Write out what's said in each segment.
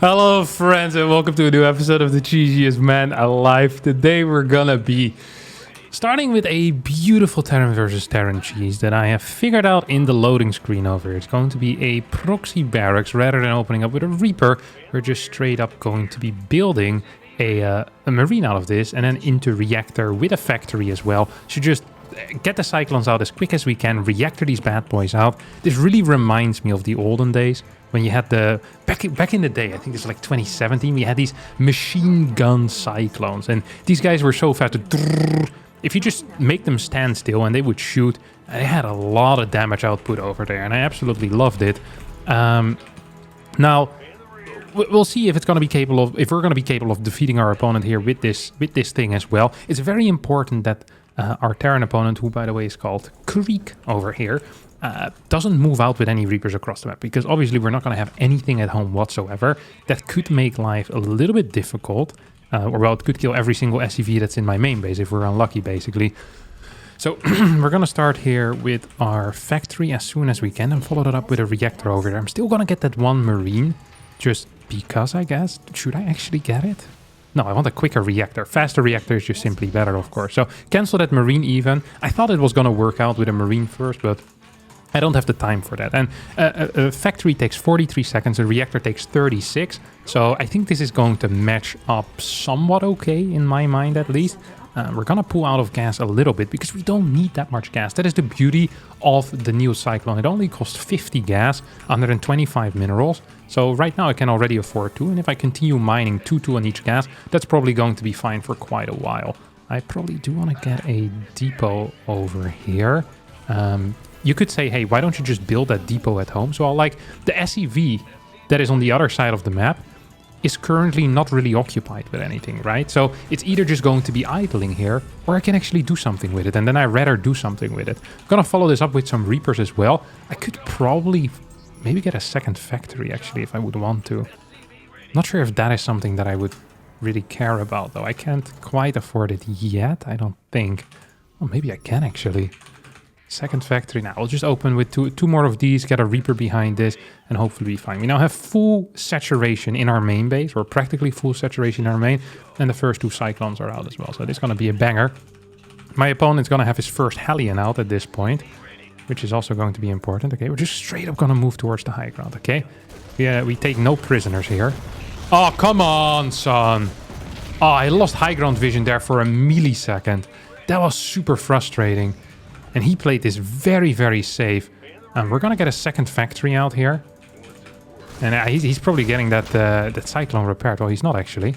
Hello friends and welcome to a new episode of the Cheesiest Man Alive. Today we're gonna be starting with a beautiful Terran versus Terran cheese that I have figured out in the loading screen over here. It's going to be a proxy barracks rather than opening up with a Reaper. We're just straight up going to be building a marine out of this and then into reactor with a factory as well. So just get the cyclones out as quick as we can, reactor these bad boys out. This really reminds me of the olden days when you had the back in the day, I think it's like 2017, we had these machine gun cyclones and these guys were so fast. If you just make them stand still and they would shoot, they had a lot of damage output over there and I absolutely loved it. Now we'll see if it's going to be capable of, if we're going to be capable of defeating our opponent here with this thing as well. It's very important that our Terran opponent, who by the way is called Creek over here, doesn't move out with any Reapers across the map, because obviously we're not going to have anything at home whatsoever. That could make life a little bit difficult, or well, it could kill every single SCV that's in my main base if we're unlucky, basically. So we're going to start here with our factory as soon as we can and follow that up with a reactor over there. I'm still going to get that one Marine, just because, I guess. Should I actually get it? No, I want a quicker reactor. Faster reactor is just simply better, of course. So cancel that Marine even. I thought it was going to work out with a Marine first, but I don't have the time for that. And a factory takes 43 seconds, a reactor takes 36. So I think this is going to match up somewhat okay, in my mind at least. We're going to pull out of gas a little bit because we don't need that much gas. That is the beauty of the new Cyclone. It only costs 50 gas, 125 minerals. So right now I can already afford 2. And if I continue mining 2 on each gas, that's probably going to be fine for quite a while. I probably do want to get a depot over here. You could say, hey, why don't you just build that depot at home? So I'll like the SCV that is on the other side of the map is currently not really occupied with anything, right? So it's either just going to be idling here, or I can actually do something with it, and then I'd rather do something with it. I'm gonna follow this up with some Reapers as well. I could probably maybe get a second factory, actually, if I would want to. Not sure if that is something that I would really care about, though. I can't quite afford it yet, I don't think. Well, maybe I can, actually. Second factory. Now, we'll just open with two more of these, get a Reaper behind this, and hopefully be fine. We now have full saturation in our main base, or practically full saturation in our main, and the first 2 Cyclones are out as well. So this is going to be a banger. My opponent's going to have his first Hellion out at this point, which is also going to be important. Okay, we're just straight up going to move towards the high ground, okay? Yeah, we take no prisoners here. Oh, come on, son. Oh, I lost high ground vision there for a millisecond. That was super frustrating. And he played this very, very safe. We're going to get a second factory out here. And he's probably getting that Cyclone repaired. Well, he's not actually.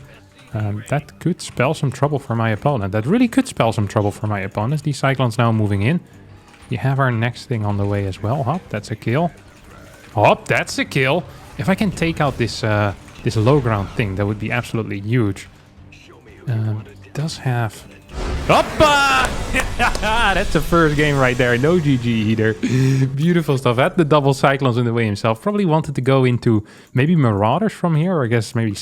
That could spell some trouble for my opponent. That really could spell some trouble for my opponents. These Cyclones now moving in. You have our next thing on the way as well. Hop, that's a kill. Hop, that's a kill. If I can take out this this low ground thing, that would be absolutely huge. It does have... Hoppa! That's the first game right there. No GG either. Beautiful stuff. Had the double Cyclones in the way himself. Probably wanted to go into maybe Marauders from here, or I guess maybe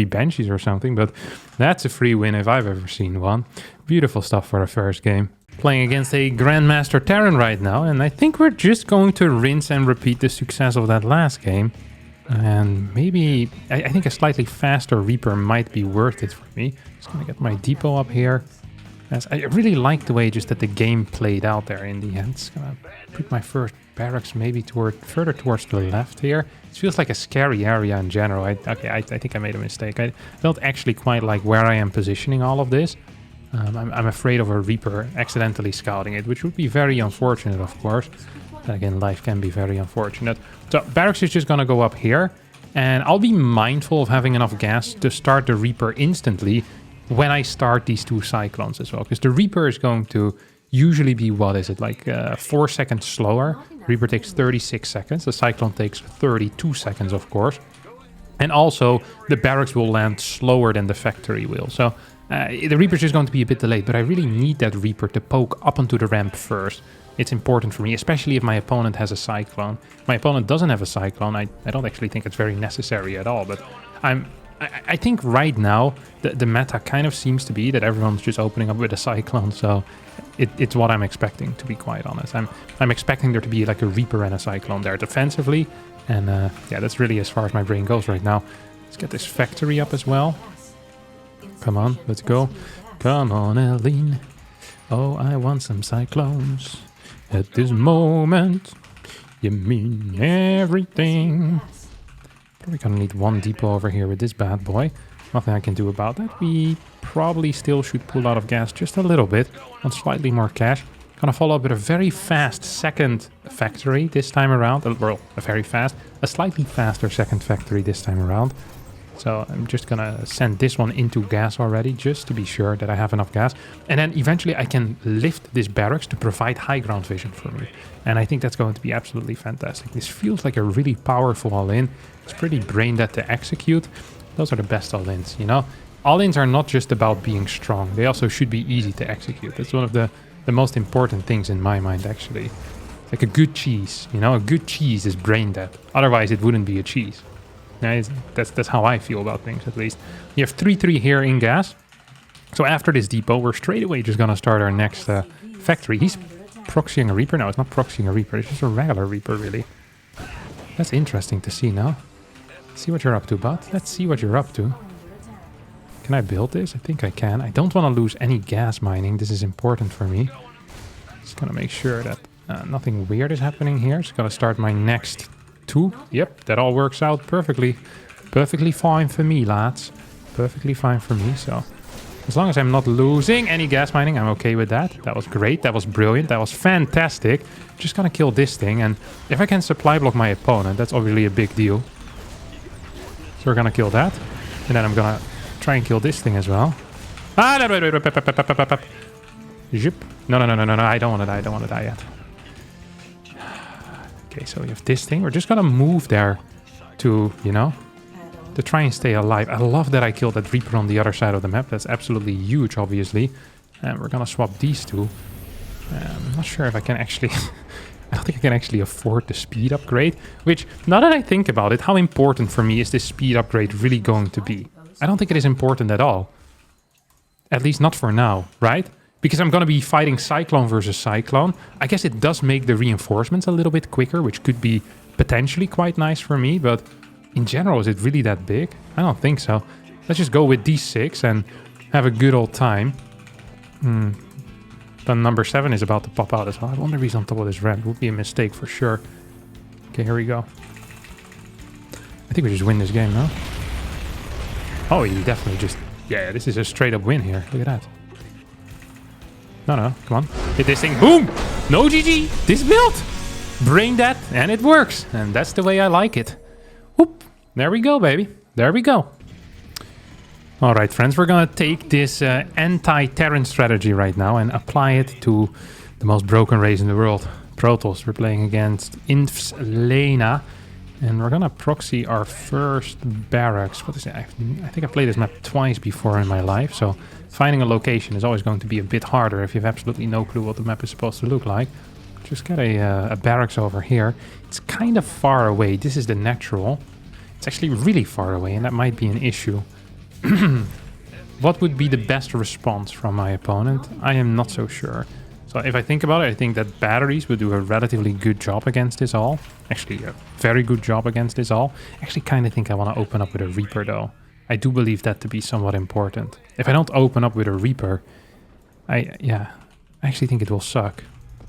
Banshees or something, but that's a free win if I've ever seen one. Beautiful stuff for a first game. Playing against a Grandmaster Terran right now, and I think we're just going to rinse and repeat the success of that last game. And maybe, I think a slightly faster Reaper might be worth it for me. Just gonna get my depot up here. I really like the way just that the game played out there in the end. Just gonna put my first barracks maybe further towards the left here. It feels like a scary area in general. I think I made a mistake. I don't actually quite like where I am positioning all of this. I'm afraid of a Reaper accidentally scouting it, which would be very unfortunate, of course. Then again, life can be very unfortunate. So barracks is just gonna go up here, and I'll be mindful of having enough gas to start the Reaper instantly when I start these 2 Cyclones as well, because the Reaper is going to usually be, what is it, like 4 seconds slower. Reaper takes 36 seconds, the Cyclone takes 32 seconds, of course. And also, the barracks will land slower than the factory will. So the Reaper is just going to be a bit delayed, but I really need that Reaper to poke up onto the ramp first. It's important for me, especially if my opponent has a Cyclone. If my opponent doesn't have a Cyclone, I don't actually think it's very necessary at all, but I think right now the meta kind of seems to be that everyone's just opening up with a Cyclone, so it's what I'm expecting, to be quite honest. I'm expecting there to be like a Reaper and a Cyclone there defensively, and yeah, that's really as far as my brain goes right now. Let's get this factory up as well. Come on, let's go. Come on, Eileen. Oh, I want some cyclones. At this moment, you mean everything. Probably gonna need one depot over here with this bad boy. Nothing I can do about that. We probably still should pull out of gas just a little bit. Want slightly more cash. Gonna follow up with a very fast second factory this time around. Well, a slightly faster second factory this time around. So I'm just gonna send this one into gas already, just to be sure that I have enough gas. And then eventually I can lift this barracks to provide high ground vision for me. And I think that's going to be absolutely fantastic. This feels like a really powerful all-in. It's pretty brain dead to execute. Those are the best all-ins, you know? All-ins are not just about being strong. They also should be easy to execute. That's one of the most important things in my mind, actually. Like a good cheese, you know? A good cheese is brain dead. Otherwise, it wouldn't be a cheese. That's how I feel about things, at least. We have 3-3 here in gas. So after this depot, we're straight away just gonna start our next factory. He's proxying a Reaper. No, it's not proxying a Reaper. It's just a regular Reaper, really. That's interesting to see now. Let's see what you're up to, bud. Let's see what you're up to. Can I build this? I think I can. I don't want to lose any gas mining. This is important for me. Just gonna make sure that nothing weird is happening here. Just gonna start my next 2. Yep, that all works out perfectly. Perfectly fine for me, lads. Perfectly fine for me, so... As long as I'm not losing any gas mining, I'm okay with that. That was great. That was brilliant. That was fantastic. Just gonna kill this thing. And if I can supply block my opponent, that's obviously a big deal. So we're gonna kill that. And then I'm gonna try and kill this thing as well. Ah, no, wait. Zip. No. I don't want to die. I don't want to die yet. Okay, so we have this thing. We're just gonna move there to, you know... to try and stay alive. I love that I killed that Reaper on the other side of the map. That's absolutely huge, obviously. And we're gonna swap these two. I'm not sure if I can actually... I don't think I can actually afford the speed upgrade. Which, now that I think about it, how important for me is this speed upgrade really going to be? I don't think it is important at all. At least not for now, right? Because I'm gonna be fighting Cyclone versus Cyclone. I guess it does make the reinforcements a little bit quicker, which could be potentially quite nice for me, but... in general, is it really that big? I don't think so. Let's just go with D6 and have a good old time. Then number 7 is about to pop out as well. I wonder if he's on top of this ramp. It would be a mistake for sure. Okay, here we go. I think we just win this game, no? Oh, he definitely just... yeah, this is a straight up win here. Look at that. No, come on. Hit this thing. Boom! No GG! This build! Brain dead, and it works. And that's the way I like it. Whoop. There we go, baby. There we go. All right, friends. We're going to take this anti-Terran strategy right now and apply it to the most broken race in the world. Protoss. We're playing against Inf's Lena. And we're going to proxy our first barracks. What is it? I think I played this map twice before in my life. So finding a location is always going to be a bit harder if you have absolutely no clue what the map is supposed to look like. Just get a barracks over here. It's kind of far away. This is the natural. It's actually really far away, and that might be an issue. What would be the best response from my opponent? I am not so sure. So if I think about it, I think that batteries would do a relatively good job against this all. Actually, a very good job against this all. I actually kind of think I want to open up with a Reaper, though. I do believe that to be somewhat important. If I don't open up with a Reaper, I actually think it will suck.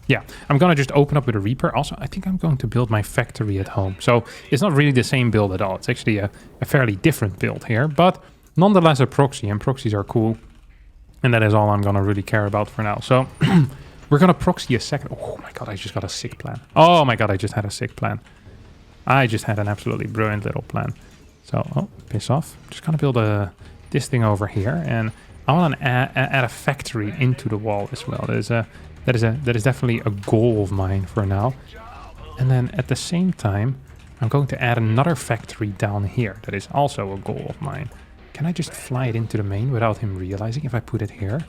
Yeah, I'm gonna just open up with a Reaper. Also, I think I'm going to build my factory at home. So it's not really the same build at all. It's actually a fairly different build here, but nonetheless a proxy, and proxies are cool. And that is all I'm gonna really care about for now. So we're gonna proxy a second. Oh my god, I just got a sick plan. Oh my god, I just had a sick plan. I just had an absolutely brilliant little plan. So, oh, piss off. I'm just gonna build this thing over here, and I want to add a factory into the wall as well. That is definitely a goal of mine for now. And then at the same time, I'm going to add another factory down here. That is also a goal of mine. Can I just fly it into the main without him realizing if I put it here?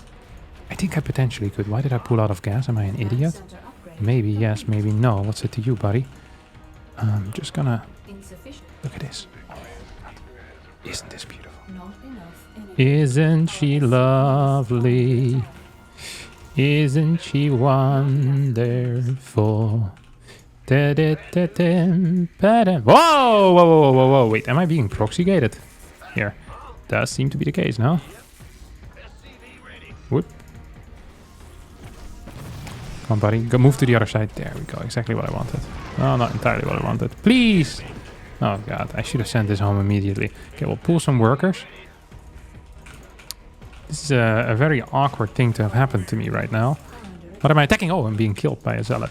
I think I potentially could. Why did I pull out of gas? Am I an idiot? Maybe yes, maybe no. What's it to you, buddy? I'm just gonna... look at this. Oh my god. Isn't this beautiful? Isn't she lovely? Isn't she wonderful? Whoa! Wait, am I being proxy gated? here. Does seem to be the case now. Whoop. Come on, buddy. Go move to the other side. There we go. Exactly what I wanted. No, not entirely what I wanted. Please! Oh, God. I should have sent this home immediately. Okay, we'll pull some workers. This is a very awkward thing to have happened to me right now. What am I attacking? Oh, I'm being killed by a zealot.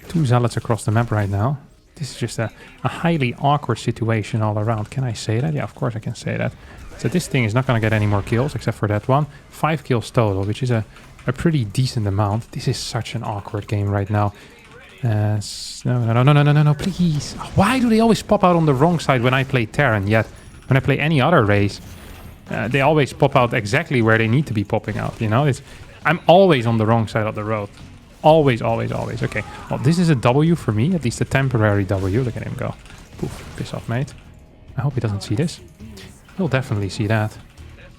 2 zealots across the map right now. This is just a highly awkward situation all around. Can I say that? Yeah, of course I can say that. So this thing is not going to get any more kills except for that one. 5 kills total, which is a pretty decent amount. This is such an awkward game right now. No, please. Why do they always pop out on the wrong side when I play Terran? Yet when I play any other race, they always pop out exactly where they need to be popping out, you know? I'm always on the wrong side of the road. Always, always, always. Okay, well, this is a W for me, at least a temporary W. Look at him go. Poof, piss off, mate. I hope he doesn't see this. He'll definitely see that.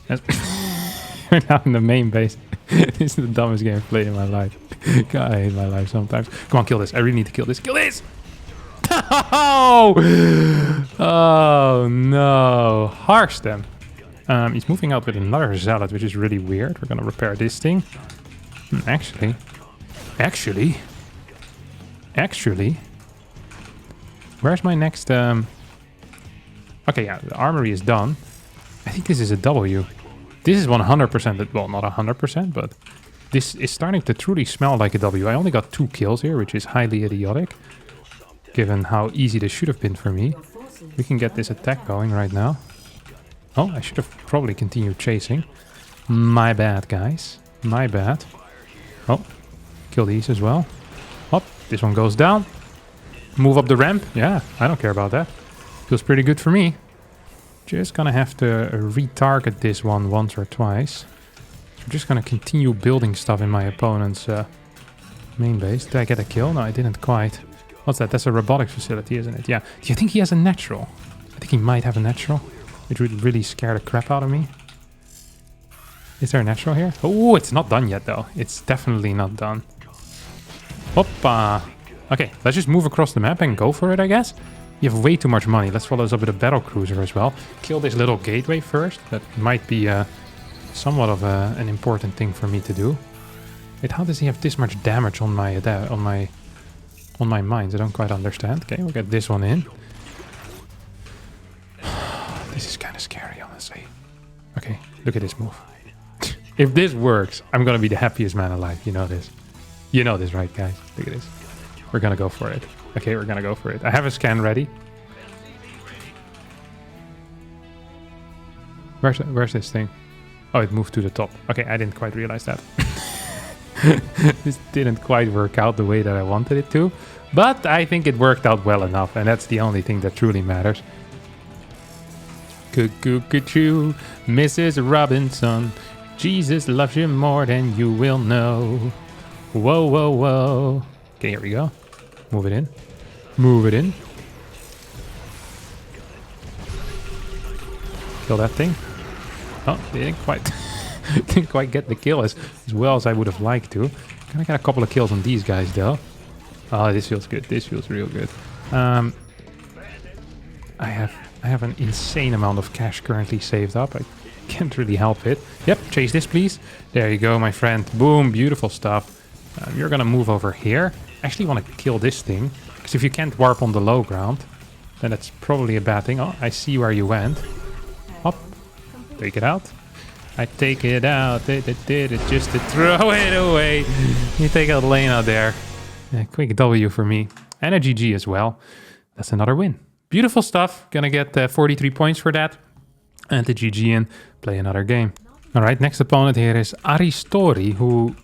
We're now in the main base. This is the dumbest game I've played in my life. God, I hate my life sometimes. Come on, kill this. I really need to kill this. Kill this! Oh! Oh, no. Harstem. He's moving out with another zealot, which is really weird. We're gonna repair this thing. Actually. Where's my next... Okay, yeah, the armory is done. I think this is a W. This is 100%, well, not 100%, but this is starting to truly smell like a W. I only got 2 kills here, which is highly idiotic, given how easy this should have been for me. We can get this attack going right now. Oh, I should have probably continued chasing. My bad, guys. My bad. Oh, kill these as well. Oh, this one goes down. Move up the ramp. Yeah, I don't care about that. Feels pretty good for me. Just gonna have to retarget this one once or twice. I'm just gonna continue building stuff in my opponent's main base. Did I get a kill? No, I didn't quite. What's that? That's a robotics facility, isn't it? Yeah. Do you think he has a natural? I think he might have a natural, which would really scare the crap out of me. Is there a natural here? Oh, it's not done yet, though. It's definitely not done. Hoppa. Okay, let's just move across the map and go for it, I guess. You have way too much money. Let's follow this up with a battle cruiser as well. Kill this little gateway first. That might be somewhat of an important thing for me to do. Wait, how does he have this much damage on my mines? I don't quite understand. Okay, we'll get this one in. This is kind of scary, honestly. Okay, look at this move. If this works, I'm gonna be the happiest man alive. You know this. You know this, right, guys? Look at this. We're gonna go for it. Okay, we're gonna go for it. I have a scan ready. Where's this thing? Oh, it moved to the top. Okay, I didn't quite realize that. This didn't quite work out the way that I wanted it to. But I think it worked out well enough, and that's the only thing that truly matters. Cuckoo, Mrs. Robinson. Jesus loves you more than you will know. Whoa, whoa, whoa. Okay, here we go. Move it in. Move it in. Kill that thing. Oh, they didn't quite get the kill as well as I would have liked to. Gonna get a couple of kills on these guys though. Oh, this feels good. This feels real good. I have an insane amount of cash currently saved up. I can't really help it. Yep, chase this, please. There you go, my friend. Boom, beautiful stuff. You're gonna move over here. I actually want to kill this thing, because if you can't warp on the low ground, then that's probably a bad thing. Oh, I see where you went. Hop, take it out. I take it out. Did it just to throw it away. You take out lane out there. Yeah, quick W for me. And a GG as well. That's another win. Beautiful stuff. Gonna get 43 points for that. And the GG and play another game. All right, next opponent here is Aristori, who,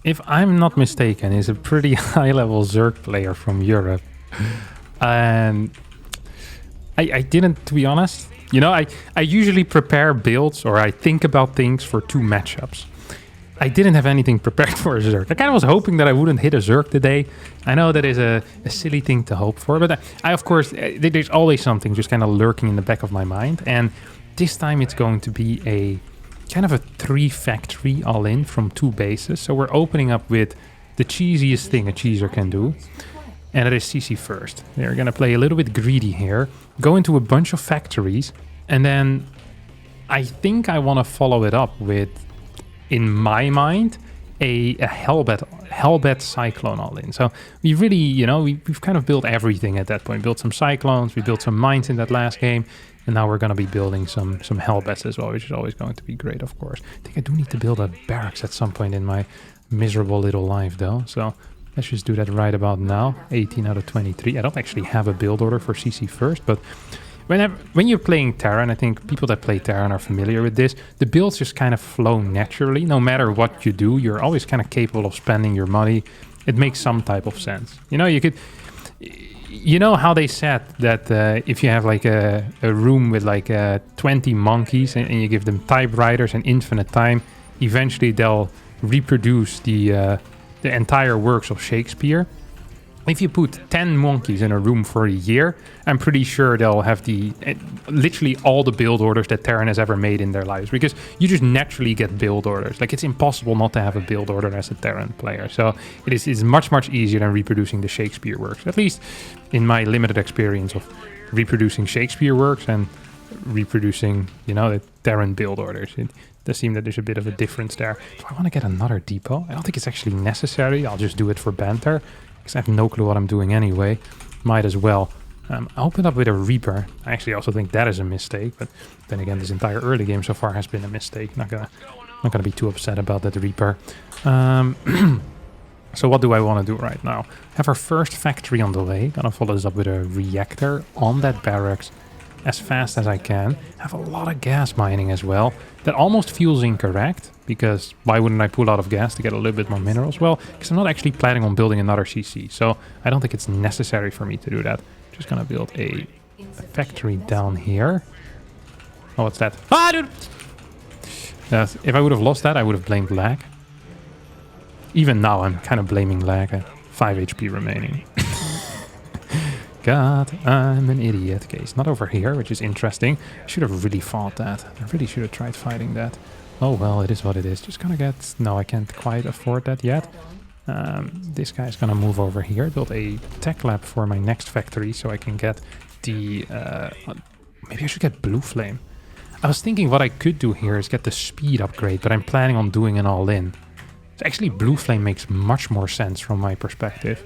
if I'm not mistaken, is a pretty high-level Zerg player from Europe. And I didn't, to be honest. You know, I usually prepare builds, or I think about things for 2 matchups. I didn't have anything prepared for a Zerg. I kind of was hoping that I wouldn't hit a Zerg today. I know that is a silly thing to hope for, but I of course, there's always something just kind of lurking in the back of my mind. And this time it's going to be a kind of a 3-factory all-in from 2 bases. So we're opening up with the cheesiest thing a cheeser can do. And it is CC first. They're going to play a little bit greedy here. Go into a bunch of factories And then I think I want to follow it up with, in my mind, a hellbat cyclone all-in. So we really, you know, we've kind of built everything at that point. Built some cyclones, we built some mines in that last game, and now we're going to be building some hellbats as well, which is always going to be great, of course. I think I do need to build a barracks at some point in my miserable little life, though. So let's just do that right about now. 18 out of 23. I don't actually have a build order for CC first, but when you're playing Terran, I think people that play Terran are familiar with this. The builds just kind of flow naturally. No matter what you do, you're always kind of capable of spending your money. It makes some type of sense. You know, you know how they said that if you have like a room with like 20 monkeys and you give them typewriters and infinite time, eventually they'll reproduce the entire works of Shakespeare. If you put 10 monkeys in a room for a year, I'm pretty sure they'll have literally all the build orders that Terran has ever made in their lives, because you just naturally get build orders. Like, it's impossible not to have a build order as a Terran player. So it's much, much easier than reproducing the Shakespeare works, at least in my limited experience of reproducing Shakespeare works and reproducing, you know, the Terran build orders. It does seem that there's a bit of a difference there. Do I want to get another depot? I don't think it's actually necessary. I'll just do it for banter. I have no clue what I'm doing anyway. Might as well. I opened up with a Reaper. I actually also think that is a mistake, but then again, this entire early game so far has been a mistake. Not gonna be too upset about that Reaper. So what do I want to do right now? Have our first factory on the way. Gonna follow this up with a reactor on that barracks as fast as I can. Have a lot of gas mining as well. That almost feels incorrect, because why wouldn't I pull out of gas to get a little bit more minerals? Well, because I'm not actually planning on building another CC, so I don't think it's necessary for me to do that. Just gonna build a factory down here. Oh, what's that? Ah, dude! If I would have lost that, I would have blamed lag. Even now, I'm kind of blaming lag. 5 HP remaining. God, I'm an idiot. Okay, it's not over here, which is interesting. I should have really fought that. I really should have tried fighting that. Oh, well, it is what it is. Just gonna get... No, I can't quite afford that yet. This guy's gonna move over here. Build a tech lab for my next factory so I can get the... maybe I should get Blue Flame. I was thinking what I could do here is get the speed upgrade, but I'm planning on doing an all-in. So actually, Blue Flame makes much more sense from my perspective,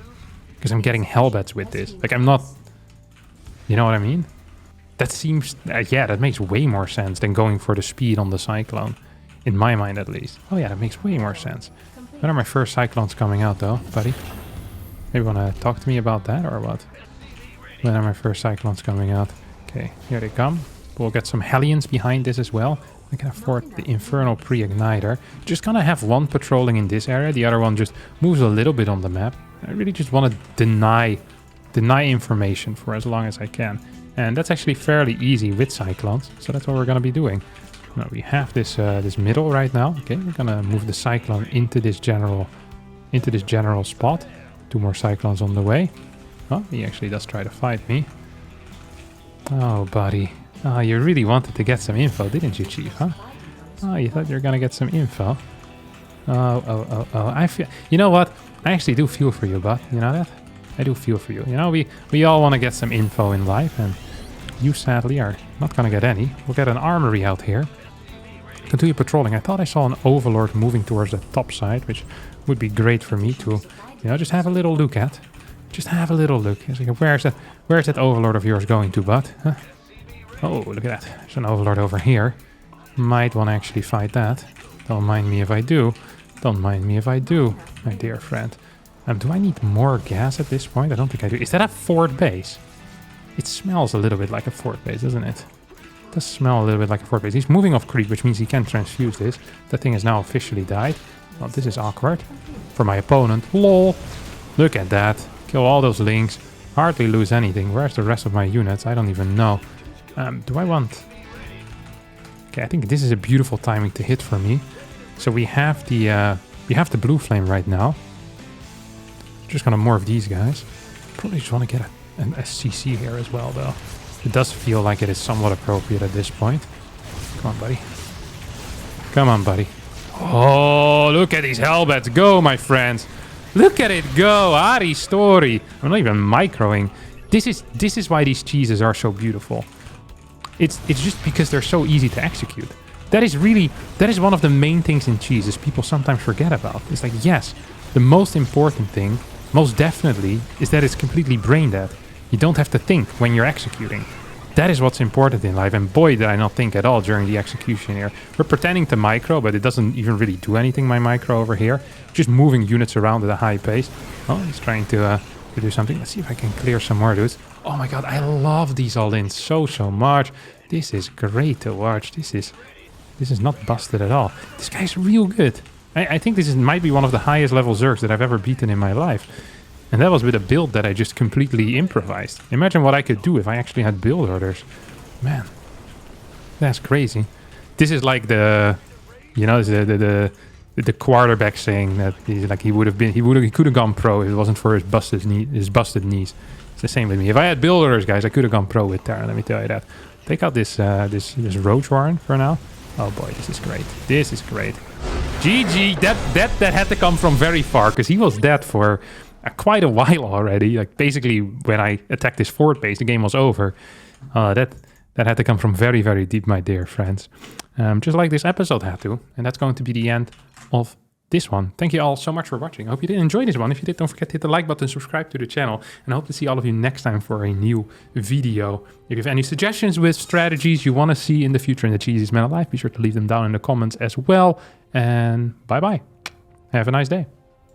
because I'm getting hellbats with this. Like, I'm not... You know what I mean? That seems... yeah, that makes way more sense than going for the speed on the Cyclone. In my mind, at least. Oh yeah, that makes way more sense. When are my first Cyclones coming out, though, buddy? Maybe want to talk to me about that, or what? When are my first Cyclones coming out? Okay, here they come. We'll get some Hellions behind this as well. I can afford the Infernal Pre-Igniter. Just gonna have one patrolling in this area. The other one just moves a little bit on the map. I really just want to deny information for as long as I can. And that's actually fairly easy with Cyclones. So that's what we're gonna be doing. Now we have this this middle right now. Okay, we're gonna move the Cyclone into this general spot. 2 more Cyclones on the way. Oh, he actually does try to fight me. Oh, buddy. Oh, you really wanted to get some info, didn't you, Chief, huh? Oh, you thought you were gonna get some info. Oh. I feel... You know what? I actually do feel for you, bud. You know that? I do feel for you. You know, we all want to get some info in life, and you sadly are not gonna get any. We'll get an armory out here. Continue patrolling. I thought I saw an Overlord moving towards the top side, which would be great for me to, you know, just have a little look at. Just have a little look. It's like, where's that Overlord of yours going to, bud? Huh? Oh, look at that. There's an Overlord over here. Might want to actually fight that. Don't mind me if I do. Don't mind me if I do, my dear friend. Do I need more gas at this point? I don't think I do. Is that a fort base? It smells a little bit like a fort base, doesn't it? It does smell a little bit like a fort base. He's moving off creep, which means he can transfuse this. That thing has now officially died. Well, this is awkward for my opponent. LOL. Look at that. Kill all those links. Hardly lose anything. Where's the rest of my units? I don't even know. Do I want... Okay, I think this is a beautiful timing to hit for me. So we have the Blue Flame right now. Just gonna morph these guys. Probably just want to get a CC here as well, though. It does feel like it is somewhat appropriate at this point. Come on, buddy. Come on, buddy. Oh, look at these hellbats go, my friends. Look at it go. Ari story. I'm not even microing. This is why these cheeses are so beautiful. It's just because they're so easy to execute. That is one of the main things in cheese people sometimes forget about. It's like, yes, the most important thing, most definitely, is that it's completely brain dead. You don't have to think when you're executing. That is what's important in life, and boy, did I not think at all during the execution here. We're pretending to micro, but it doesn't even really do anything, my micro over here. Just moving units around at a high pace. Oh, he's trying to do something. Let's see if I can clear some more dudes. Oh my god, I love these all-ins so much. This is great to watch. This is not busted at all. This guy's real good. I think this might be one of the highest level Zergs that I've ever beaten in my life. And that was with a build that I just completely improvised. Imagine what I could do if I actually had build orders. Man, that's crazy. This is like the, you know, the quarterback saying that he's like he could have gone pro if it wasn't for his busted knees. It's the same with me. If I had build orders, guys, I could have gone pro with Terran. Let me tell you that. Take out this Roach Warren for now. Oh boy, this is great. This is great. GG. That had to come from very far because he was dead for quite a while already. Like basically when I attacked his fort base, the game was over. That had to come from very deep, my dear friends. Just like this episode had to. And that's going to be the end of this one. Thank you all so much for watching. I hope you did enjoy this one. If you did, don't forget to hit the like button, subscribe to the channel, and I hope to see all of you next time for a new video. If you have any suggestions with strategies you want to see in the future in the Cheesiest Man Alive, be sure to leave them down in the comments as well. And bye-bye. Have a nice day.